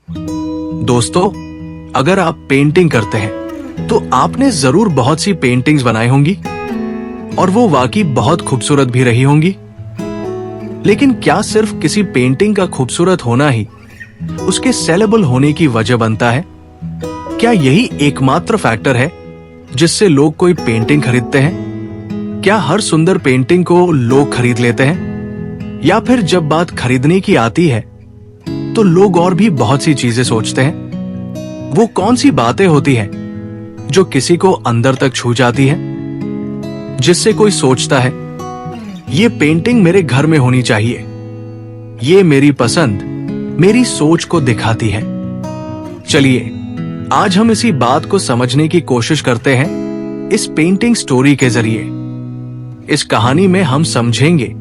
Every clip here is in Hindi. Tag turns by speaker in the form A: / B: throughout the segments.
A: दोस्तों, अगर आप पेंटिंग करते हैं तो आपने जरूर बहुत सी पेंटिंग्स बनाई होंगी और वो वाकई बहुत खूबसूरत भी रही होंगी। लेकिन क्या सिर्फ किसी पेंटिंग का खूबसूरत होना ही उसके सेलेबल होने की वजह बनता है? क्या यही एकमात्र फैक्टर है जिससे लोग कोई पेंटिंग खरीदते हैं? क्या हर सुंदर पेंटिंग को लोग खरीद लेते हैं? या फिर जब बात खरीदने की आती है तो लोग और भी बहुत सी चीजें सोचते हैं? वो कौन सी बातें होती हैं जो किसी को अंदर तक छू जाती है, जिससे कोई सोचता है ये पेंटिंग मेरे घर में होनी चाहिए, ये मेरी पसंद मेरी सोच को दिखाती है? चलिए आज हम इसी बात को समझने की कोशिश करते हैं इस पेंटिंग स्टोरी के जरिए। इस कहानी में हम समझेंगे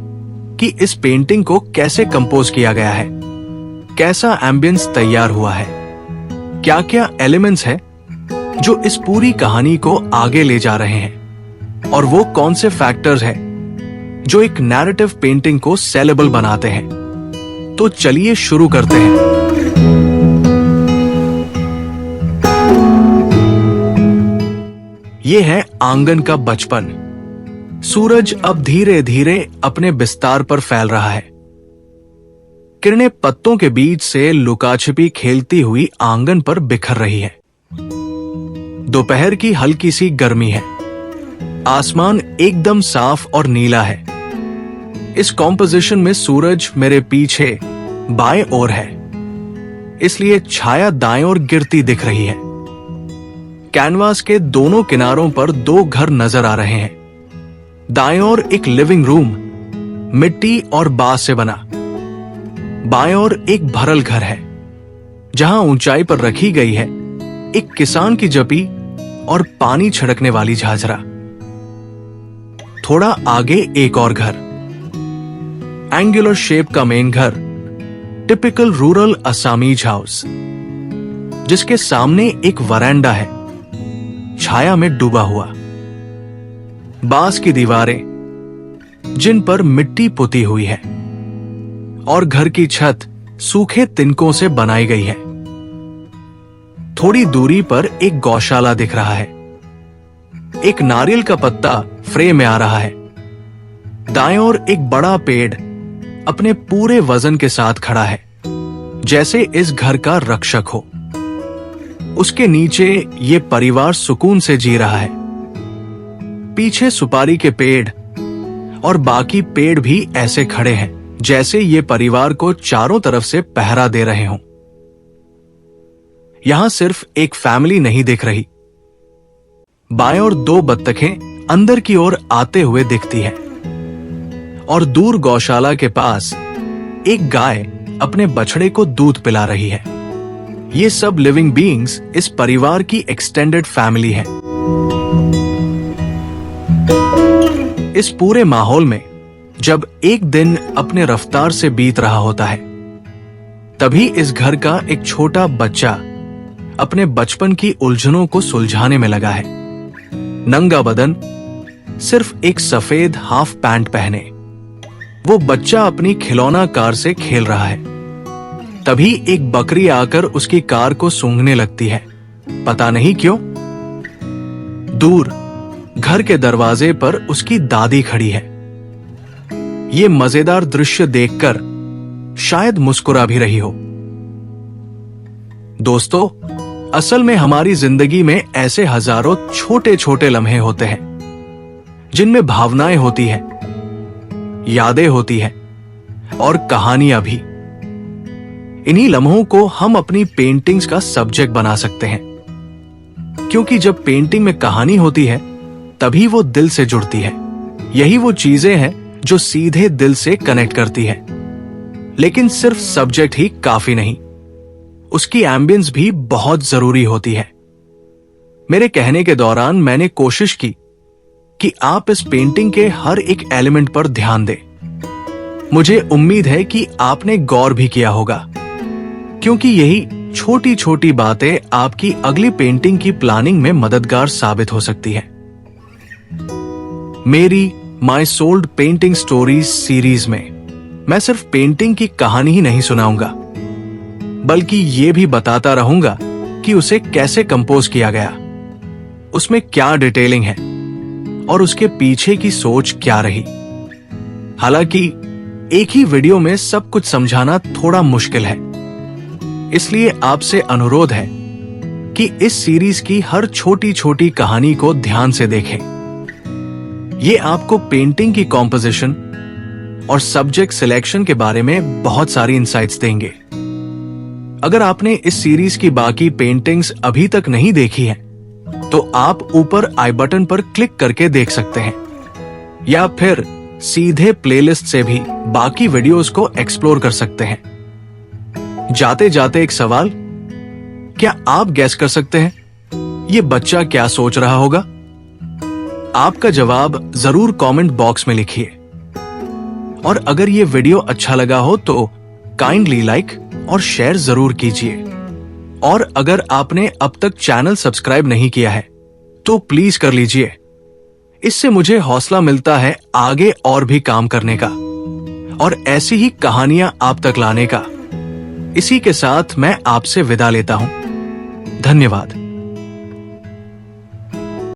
A: कि इस पेंटिंग को कैसे कंपोज किया गया है, कैसा एम्बियंस तैयार हुआ है, क्या क्या एलिमेंट्स हैं जो इस पूरी कहानी को आगे ले जा रहे हैं, और वो कौन से फैक्टर्स हैं जो एक नैरेटिव पेंटिंग को सेलेबल बनाते हैं। तो चलिए शुरू करते हैं। ये है आंगन का बचपन। सूरज अब धीरे धीरे अपने बिस्तार पर फैल रहा है। किरणें पत्तों के बीच से लुकाछिपी खेलती हुई आंगन पर बिखर रही है। दोपहर की हल्की सी गर्मी है। आसमान एकदम साफ और नीला है। इस कॉम्पोजिशन में सूरज मेरे पीछे बाएं ओर है, इसलिए छाया दाएं ओर गिरती दिख रही है। कैनवास के दोनों किनारों पर दो घर नजर आ रहे हैं। दाएं ओर एक लिविंग रूम मिट्टी और बांस से बना, बाएं ओर एक भरल घर है जहां ऊंचाई पर रखी गई है एक किसान की जपी और पानी छिड़कने वाली झाझरा। थोड़ा आगे एक और घर, एंगुलर शेप का मेन घर, टिपिकल रूरल असामीज हाउस, जिसके सामने एक वरांडा है छाया में डूबा हुआ। बांस की दीवारें जिन पर मिट्टी पुती हुई है, और घर की छत सूखे तिनकों से बनाई गई है। थोड़ी दूरी पर एक गौशाला दिख रहा है। एक नारियल का पत्ता फ्रेम में आ रहा है। दाएं ओर एक बड़ा पेड़ अपने पूरे वजन के साथ खड़ा है, जैसे इस घर का रक्षक हो। उसके नीचे ये परिवार सुकून से जी रहा है। पीछे सुपारी के पेड़ और बाकी पेड़ भी ऐसे खड़े हैं जैसे ये परिवार को चारों तरफ से पहरा दे रहे हों। यहां सिर्फ एक फैमिली नहीं दिख रही। बाएं ओर दो बत्तखें अंदर की ओर आते हुए दिखती है, और दूर गौशाला के पास एक गाय अपने बछड़े को दूध पिला रही है। ये सब लिविंग बीइंग्स इस परिवार की एक्सटेंडेड फैमिली है। इस पूरे माहौल में जब एक दिन अपने रफ्तार से बीत रहा होता है, तभी इस घर का एक छोटा बच्चा अपने बचपन की उलझनों को सुलझाने में लगा है। नंगा बदन, सिर्फ एक सफेद हाफ पैंट पहने, वो बच्चा अपनी खिलौना कार से खेल रहा है। तभी एक बकरी आकर उसकी कार को सूंघने लगती है, पता नहीं क्यों। दूर घर के दरवाजे पर उसकी दादी खड़ी है। ये मजेदार दृश्य देखकर शायद मुस्कुरा भी रही हो। दोस्तों, असल में हमारी जिंदगी में ऐसे हजारों छोटे छोटे लम्हे होते हैं जिनमें भावनाएं होती हैं, यादें होती हैं और कहानियां भी। इन्हीं लम्हों को हम अपनी पेंटिंग्स का सब्जेक्ट बना सकते हैं, क्योंकि जब पेंटिंग में कहानी होती है तभी वो दिल से जुड़ती है। यही वो चीजें हैं जो सीधे दिल से कनेक्ट करती है। लेकिन सिर्फ सब्जेक्ट ही काफी नहीं, उसकी एम्बियंस भी बहुत जरूरी होती है। मेरे कहने के दौरान मैंने कोशिश की कि आप इस पेंटिंग के हर एक एलिमेंट पर ध्यान दें। मुझे उम्मीद है कि आपने गौर भी किया होगा, क्योंकि यही छोटी छोटी बातें आपकी अगली पेंटिंग की प्लानिंग में मददगार साबित हो सकती है। मेरी माई सोल्ड पेंटिंग स्टोरीज सीरीज में मैं सिर्फ पेंटिंग की कहानी ही नहीं सुनाऊंगा, बल्कि ये भी बताता रहूंगा कि उसे कैसे कंपोज किया गया, उसमें क्या डिटेलिंग है और उसके पीछे की सोच क्या रही। हालांकि एक ही वीडियो में सब कुछ समझाना थोड़ा मुश्किल है, इसलिए आपसे अनुरोध है कि इस सीरीज की हर छोटी छोटी कहानी को ध्यान से देखें। ये आपको पेंटिंग की कॉम्पोजिशन और सब्जेक्ट सिलेक्शन के बारे में बहुत सारी इंसाइट्स देंगे। अगर आपने इस सीरीज की बाकी पेंटिंग्स अभी तक नहीं देखी हैं, तो आप ऊपर आई बटन पर क्लिक करके देख सकते हैं, या फिर सीधे प्लेलिस्ट से भी बाकी वीडियोस को एक्सप्लोर कर सकते हैं। जाते जाते एक सवाल, क्या आप गैस कर सकते हैं ये बच्चा क्या सोच रहा होगा? आपका जवाब जरूर कमेंट बॉक्स में लिखिए। और अगर ये वीडियो अच्छा लगा हो तो काइंडली लाइक और शेयर जरूर कीजिए। और अगर आपने अब तक चैनल सब्सक्राइब नहीं किया है तो प्लीज कर लीजिए। इससे मुझे हौसला मिलता है आगे और भी काम करने का और ऐसी ही कहानियां आप तक लाने का। इसी के साथ मैं आपसे विदा लेता हूं। धन्यवाद।